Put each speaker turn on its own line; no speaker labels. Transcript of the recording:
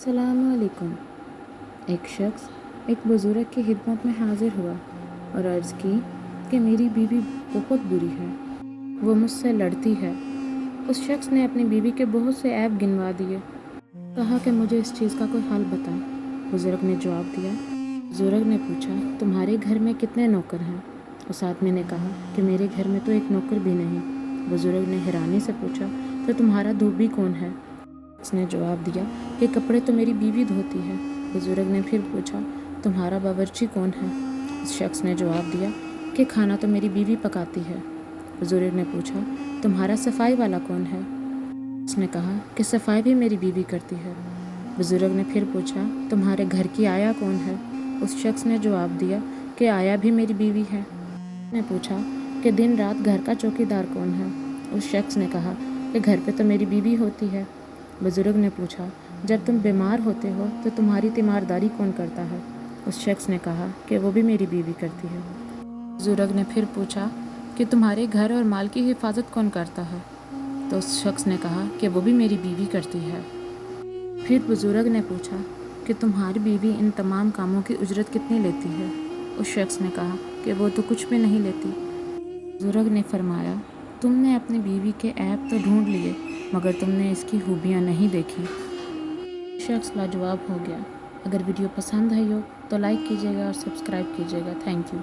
अस्सलामुअलैकुम। एक शख्स एक बुज़ुर्ग की खिदमत में हाजिर हुआ और अर्ज़ की कि मेरी बीवी बहुत बुरी है, वो मुझसे लड़ती है। उस शख्स ने अपनी बीवी के बहुत से ऐब गिनवा दिए। कहा कि मुझे इस चीज़ का कोई हल बताएं। बुज़ुर्ग ने जवाब दिया। बुज़ुर्ग ने पूछा, तुम्हारे घर में कितने नौकर हैं? उस आदमी ने कहा कि मेरे घर में तो एक नौकर भी नहीं। बुज़ुर्ग ने हैरानी से पूछा, तो तुम्हारा धोबी कौन है? उसने जवाब दिया कि कपड़े तो मेरी बीवी धोती है। बुज़ुर्ग ने फिर पूछा, तुम्हारा बावर्ची कौन है? उस शख्स ने जवाब दिया कि खाना तो मेरी बीवी पकाती है। बुज़ुर्ग ने पूछा, तुम्हारा सफाई वाला कौन है? उसने कहा कि सफाई भी मेरी बीवी करती है। बुज़ुर्ग ने फिर पूछा, तुम्हारे घर की आया कौन है? उस शख्स ने जवाब दिया कि आया भी मेरी बीवी है। उसने पूछा कि दिन रात घर का चौकीदार कौन है? उस शख्स ने कहा कि घर पे तो मेरी बीवी होती है। बुज़ुर्ग ने पूछा, जब तुम बीमार होते हो तो तुम्हारी तीमारदारी कौन करता है? उस शख्स ने कहा कि वो भी मेरी बीवी करती है। बुज़ुर्ग ने फिर पूछा कि तुम्हारे घर और माल की हिफाजत कौन करता है? तो उस शख्स ने कहा कि वो भी मेरी बीवी करती है। फिर बुज़ुर्ग ने पूछा कि तुम्हारी बीवी इन तमाम कामों की उजरत कितनी लेती है? उस शख्स ने कहा कि वो तो कुछ भी नहीं लेती। बुज़ुर्ग ने फरमाया, तुमने अपनी बीवी के ऐब तो ढूंढ लिए, मगर तुमने इसकी खूबियाँ नहीं देखी। शख्स लाजवाब हो गया। अगर वीडियो पसंद आई हो तो लाइक कीजिएगा और सब्सक्राइब कीजिएगा। Thank you.